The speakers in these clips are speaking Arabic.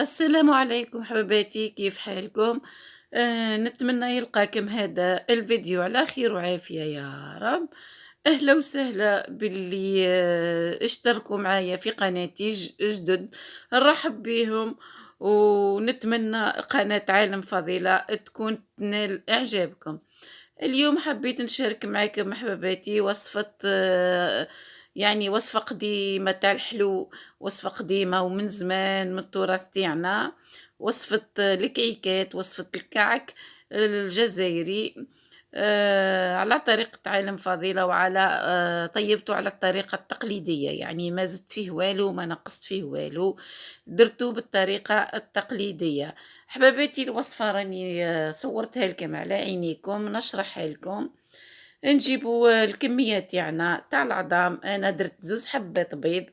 السلام عليكم حبيباتي، كيف حالكم؟ نتمنى يلقاكم هذا الفيديو على خير وعافية يا رب. أهلا وسهلا باللي اشتركوا معايا في قناتي جدد. نرحب بهم، ونتمنى قناة عالم فضيلة تكون تنال إعجابكم. اليوم حبيت نشارك معاكم حبيباتي وصفة، يعني وصفة قديمة تاع الحلو، وصفة قديمة ومن زمان من التراث تاعنا. وصفة الكعكات، وصفة الكعك الجزائري، على طريقة عالم فضيلة، وعلى طيبته على الطريقة التقليدية، يعني ما زدت فيه والو ما نقصت فيه والو، درته بالطريقة التقليدية. حباباتي الوصفة راني صورتها لكم على عينيكم، نشرحها لكم. نجيبوا الكمية تاعنا تاع العظام. انا درت 2 حبات بيض.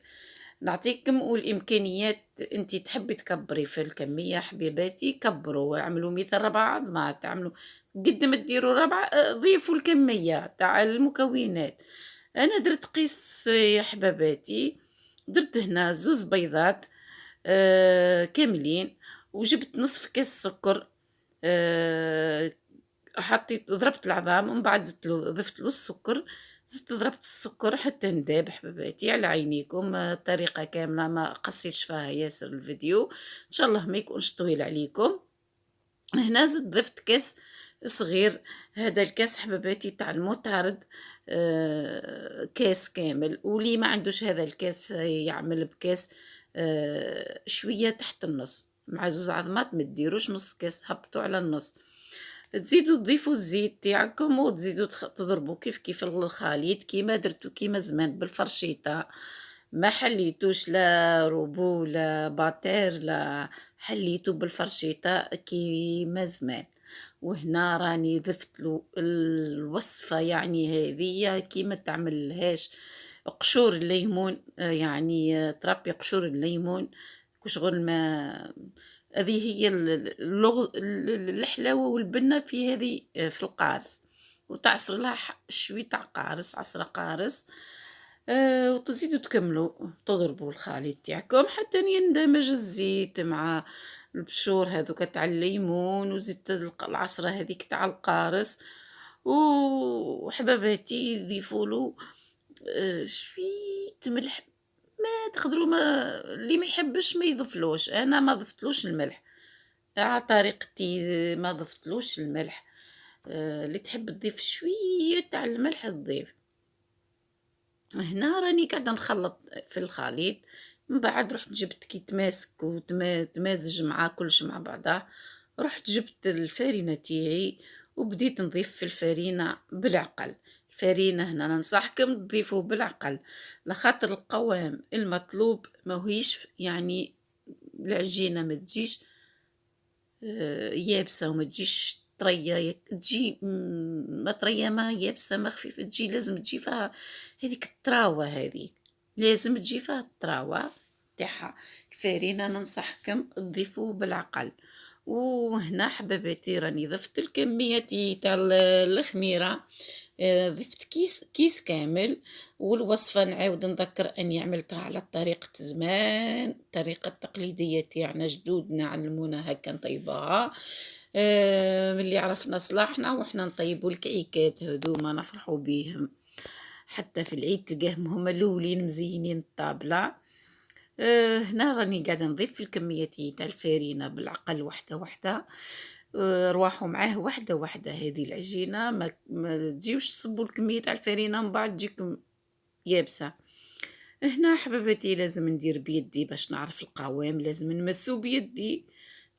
نعطيكم والامكانيات، انتي تحبي تكبري في الكمية حبيباتي كبروا، اعملوا مثل 4 عظمات، اعملوا قد ما ديروا ربعة، ضيفوا الكمية تاع المكونات. انا درت قيس يا حباباتي، درت هنا 2 بيضات كاملين، وجبت نصف كاس سكر. آه، حطيت ضربت العظام ومن بعد ضفت له السكر. زدت ضربت السكر حتى نداب حبيباتي على عينيكم، الطريقة كاملة ما قصيتش فيها ياسر الفيديو، ان شاء الله ما يكونش طويل عليكم. هنا زدت ضفت كاس صغير. هذا الكاس حبيباتي تاع المتعرض، كاس كامل، واللي ما عندوش هذا الكاس يعمل بكاس شوية تحت النص. مع 2 عظمات ما تديروش نص كاس، هبطوا على النص. تزيدوا تضيفوا الزيت تاعكم، وتزيدوا تضربوا كيف كيف الخليط كيما درتو كيما زمان بالفرشيطة. ما حليتوش لا روبو لا باتير، لا حليتو بالفرشيطة كيما زمان. وهنا راني ضفت له الوصفة، يعني هذه كيما تعملهاش قشور الليمون، يعني تربي قشور الليمون كشغل ما. هذه هي اللغز، الحلاوة والبنة في هذه، في القارص. وتعصر لها شوي تاع قارص، عصرة قارص. وتزيدوا تكملوا تضربوا الخليط تاعكم حتى يندمج الزيت مع البشور هذوك تاع الليمون، وزيت العصرة هذيك تاع القارص. وحباباتي يضيفوا له شوية ملح. ما تقدروا، ما اللي ما يحبش ما يضيفلوش، انا ما ضفتلوش الملح على طريقتي، ما ضفتلوش الملح. اللي تحب تضيف شوية تاع الملح تضيف. هنا راني قاعدة نخلط في الخليط. من بعد رحت جبت كي تماسك وتمازج مع كلش مع بعضه، رحت جبت الفرينة تاعي وبديت نضيف في الفرينة بالعقل. الفرينة هنا ننصحكم تضيفوا بالعقل، لخاطر القوام المطلوب ماهيش يعني العجينة ما تجيش يابسة، وما تجيش طرية، تجي ما طرية ما يابسة ما خفيفة، تجي لازم تجي فيها هذيك الطراوة، هذيك لازم تجي فيها الطراوة تاعها. الفرينة ننصحكم تضيفوه بالعقل. وهنا حباباتي راني ضفت الكمية تاع الخميرة، ضفت كيس كامل. والوصفة نعاود نذكر أني عملتها على طريقة زمان، الطريقة التقليدية تاعنا جدودنا علمونا هكا نطيبوها. ملي عرفنا صلاحنا وحنا نطيبوا الكعيكات هذوما نفرحوا بيهم، حتى في العيد تلقاهم هما الأولين مزينين الطابلة. هنا راني قاعدة نضيف في الكمية تاع الفرينة بالعقل وحدة وحدة. رواحوا معاه وحدة وحدة، هذه العجينة ما تجيوش تصبوا الكمية تاع الفرينة من بعد تجيكم يابسة. هنا حباباتي لازم ندير بيدي باش نعرف القوام، لازم نمسو بيدي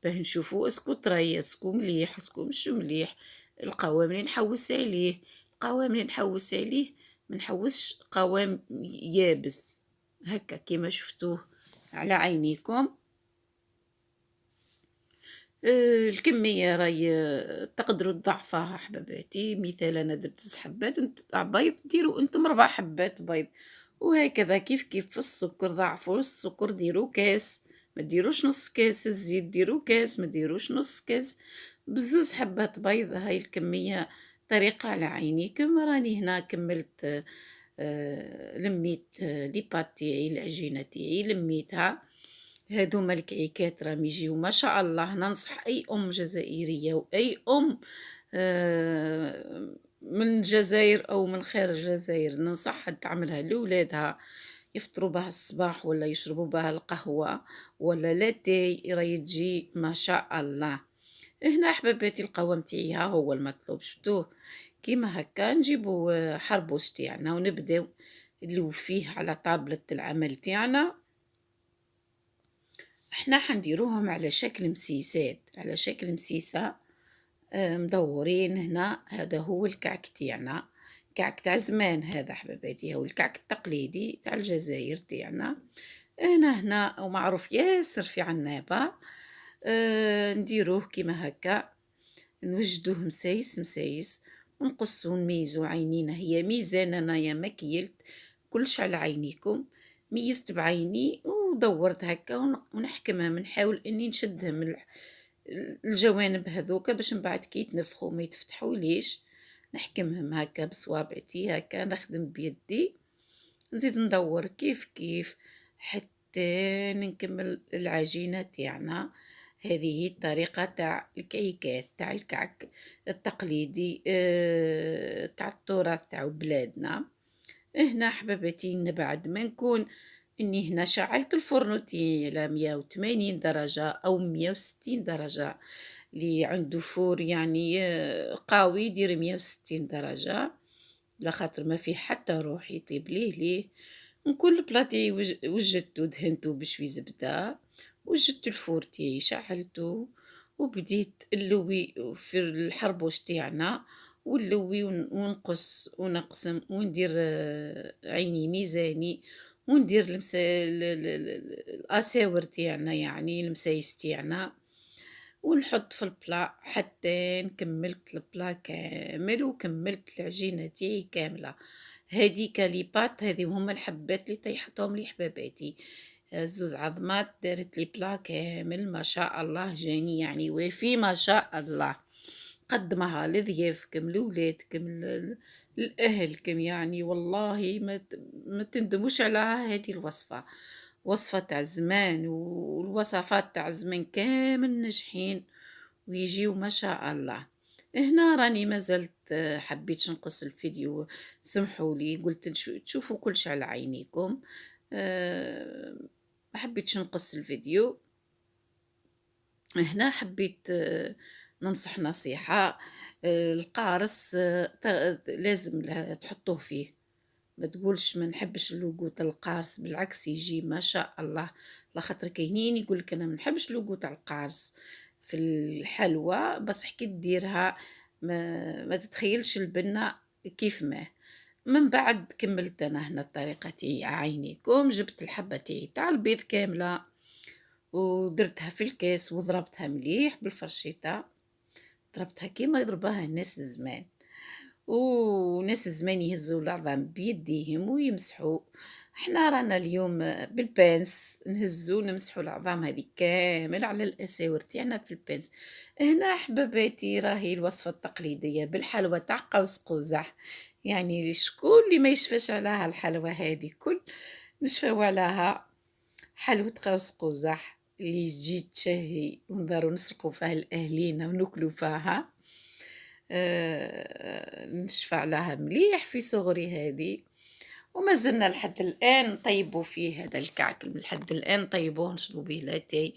باه نشوفو اسكو طري اسكو مليح اسكو مش مليح. القوام اللي نحوس عليه، القوام اللي نحوس عليه ما نحوسش قوام يابس هكا كيما شفتوه على عينيكم. الكمية راهي تقدروا تضعفوها حباباتي. مثال أنا درت 2 حبات بيض، ديروا انتم 4 حبات بيض، وهكذا كيف كيف. في السكر ضعفوا السكر، ديروا كاس، ما ديروش نص كاس. الزيت ديروا كاس، ما ديروش نص كاس. ب2 حبات بيض هاي الكمية. طريقة على عينيكم. راني هنا كملت، لميت لي بات تاعي، العجينة تاعي لميتها. هادوما الكعيكات راهم يجيو ما شاء الله. ننصح أي أم جزائرية وأي أم من الجزائر أو من خارج الجزائر، ننصحها تعملها لولادها يفطروا بها الصباح ولا يشربوا بها القهوة ولا لاتاي، راهي تجي ما شاء الله. هنا حباباتي القوام تاعي ها هو المطلوب، شفتوه كيما هكا. نجيبو حربوش تاعنا ونبداو ندلو فيه على طابلة العمل تاعنا. إحنا حنديروهم على شكل مسيسات، على شكل مسيسة مدورين. هنا هذا هو الكعك تاعنا، كعك تاع زمان هذا حباباتي، هو الكعك التقليدي تاع الجزائر تاعنا. هنا ومعروف ياسر في عنابة. نديروه كيما هكا، نوجدوه مسايس مسايس ونقصو نميزو عينينا. هي ميزان انايا ما كيلت كلش على عينيكم، ميزت بعيني ودورت هكا ونحكمها، نحاول اني نشدها من الجوانب هذوكا باش من بعد كي يتنفخو ما يتفتحوا ليش. نحكمهم هكا بصوابعتي هكا، نخدم بيدي، نزيد ندور كيف كيف حتى نكمل العجينة تاعنا. هذه هي الطريقة تاع الكعكات تاع الكعك التقليدي تاع التراث تاع بلادنا. هنا حبابتي بعد ما نكون اني هنا شعلت الفرن تاعي على 180 درجة او 160 درجة، اللي عنده فور يعني قوي يدير 160 درجة لخاطر ما فيه حتى روح يطيب ليه. نكون البلاطي وجدتو دهنتو بشوي زبدة، وجدت الفور تاعي شعلتو وبديت اللوي في الحربوش تاعنا، ونلوي ونقص ونقسم وندير عيني ميزاني، وندير الاساور تاعنا يعني المسايس تاعنا، ونحط في البلا حتى نكملت البلا كامل وكملت العجينة تاعي كاملة. هادي كاليبات، هذي هما الحبات اللي طيحتهم لي حباباتي، زوز عظمات دارت لي بلا كامل ما شاء الله، جاني يعني وافي ما شاء الله. قدمها لضيافكم لولادكم لأهلكم، يعني والله ما تندموش على هذه الوصفة، وصفة تاع زمان، والوصفات تاع زمان كامل ناجحين ويجيو ما شاء الله. هنا راني ما زلت حبيت نقص الفيديو، سمحوا لي، قلت تشوفوا كلش على عينيكم. ما حبيتش نقص الفيديو. هنا حبيت ننصح نصيحة. القارص لازم تحطوه فيه، ما تقولش ما نحبش اللوغو تاع القارص، بالعكس يجي ما شاء الله. لخاطر كاينين يقولك انا ما نحبش اللوغو تاع القارص في الحلوى، بس كي ديرها ما تتخيلش البنة كيف ما. من بعد كملت انا هنا الطريقة تاعي عينيكم، جبت الحبة تاعي تاع البيض كاملة ودرتها في الكاس وضربتها مليح بالفرشيطة، ضربتها كيما يضربها الناس الزمان، وناس الزمان يهزوا العظام بيديهم ويمسحوا. احنا رانا اليوم بالبانس نهزو نمسحوا العظام هذه كامل على الاساور تاعنا في البانس. هنا حباباتي راهي الوصفة التقليدية بالحلوى تاع قوس قزح، يعني شكون اللي ما يشفاش عليها الحلوى هذه، كل نشفاو عليها حلوة قوس قزح اللي تجي تشهي ونضرو نسرقوا فيها لأهلينا وناكلوا فيها. نشفى عليها مليح في صغري هذه، وما زلنا لحد الآن نطيبوا فيه هذا الكعك، لحد الآن نطيبوه نشربوا به لاتاي،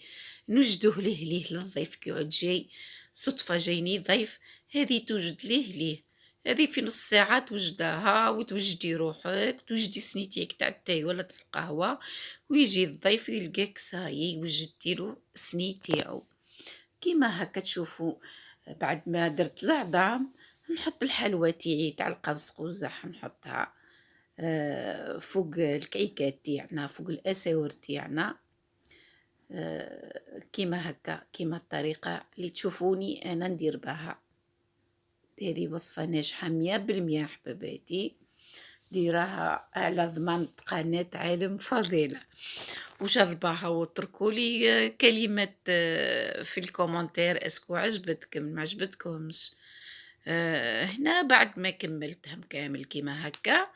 نوجدوه ليه للضيف كي يعود جاي صدفة جايني ضيف، هذه توجد ليه هذه في نص ساعة توجداها وتوجدي روحك، توجدي سنيتيك تاع التاي ولا تاع القهوة، ويجي الضيف يلقاك صايي وجدتي له السني تاعو كيما هكا تشوفوا. بعد ما درت العظام نحط الحلوى تاعي تاع القوس قزح، نحطها فوق الكعيكات تاعنا، فوق الاساور تاعنا، كيما هكا، كيما الطريقة اللي تشوفوني انا ندير بها. هذه وصفة ناجحة 100% حباباتي، ديراها على ضمان قناة عالم فضيلة، وجرباها وتركولي كلمات في الكومنتير اسكو عجبتكم ما عجبتكمش. هنا بعد ما كملتهم كامل كيما هكا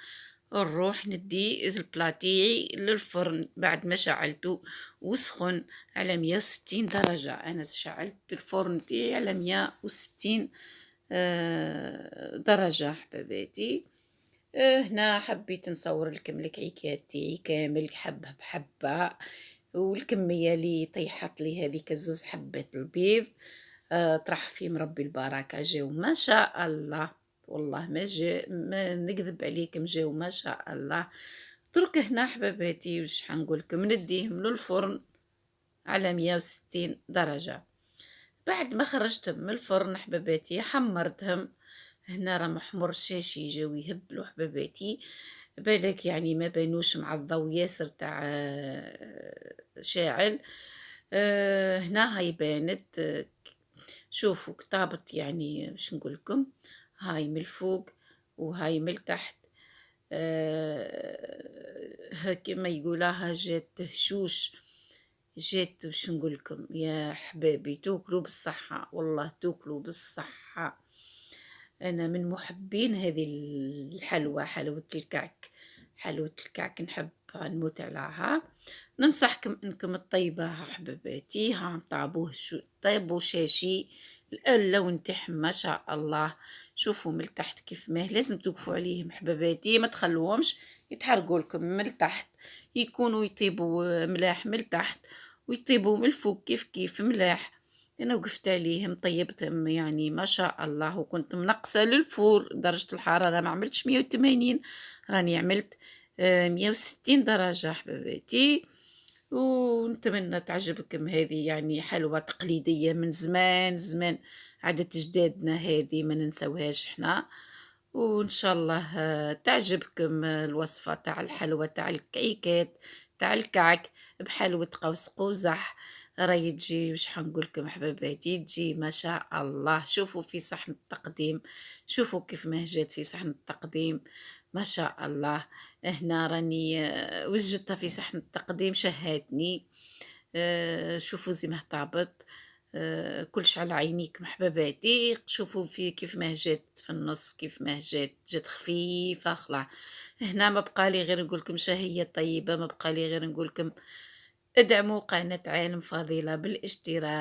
نروح ندي البلاتي للفرن بعد ما شعلته وسخن على 160 درجة. أنا شعلت الفرن تاعي على 160 درجة حباباتي. هنا حبيت نصور لكم الكعيكات تاعي كامل حبة بحبة، والكمية اللي طيحت لي هذيك 2 حبات البيض طرح فيهم ربي البركة، جاو ما شاء الله، والله ما نكذب عليكم، جاو ما شاء الله. درك هنا حباباتي واش حنقولكم، نديهم للفرن على 160 درجة. بعد ما خرجتهم من الفرن حباباتي حمرتهم. هنا راه محمر شاشي جاو يهبلوا حباباتي، بالك يعني ما بانوش مع الضوء ياسر تاع شاعل. هنا هاي بانت. شوفوا كطابت، يعني باش نقولكم، هاي من الفوق وهاي من التحت. كما يقولها جات هشوش، جات باش نقولكم يا حبابي توكلوا بالصحة، والله توكلوا بالصحة. أنا من محبين هذه الحلوى، حلوة الكعك، حلوة الكعك نحب نموت عليها. ننصحكم انكم تطيبوها حباباتي. ها طابوه طيبوا شاشي، اللون تاعهم ما شاء الله. شوفوا من التحت كيف ما لازم توقفوا عليهم حباباتي، ما تخلوهمش يتحرقوا لكم من التحت، يكونوا يطيبوا ملاح من التحت ويطيبوا من الفوق كيف ملاح. انا وقفت عليهم طيبتهم يعني ما شاء الله، وكنت منقصه للفور درجه الحراره، ما عملتش 180، راني عملت 160 درجه حباباتي. ونتمنى تعجبكم هذه، يعني حلوة تقليدية من زمان زمان، عادة جدادنا هذه ما ننسوهاش احنا. وان شاء الله تعجبكم الوصفة تاع الحلوة تاع الكعيكات تاع الكعك بحلوة قوس قزح. راهي تجي وش حنقولكم حباباتي، تجي ما شاء الله. شوفوا في صحن التقديم، شوفوا كيف ما جات في صحن التقديم ما شاء الله. هنا راني وجدتها في صحن التقديم شهاتني. شوفوا زي ما طابت. كلش على عينيكم حباباتي. شوفوا في كيف ما جات في النص، كيف ما جات خفيفة خلاص. هنا ما بقى لي غير نقولكم شهية طيبة، ما بقى لي غير نقولكم ادعموا قناة عالم فضيلة بالاشتراك.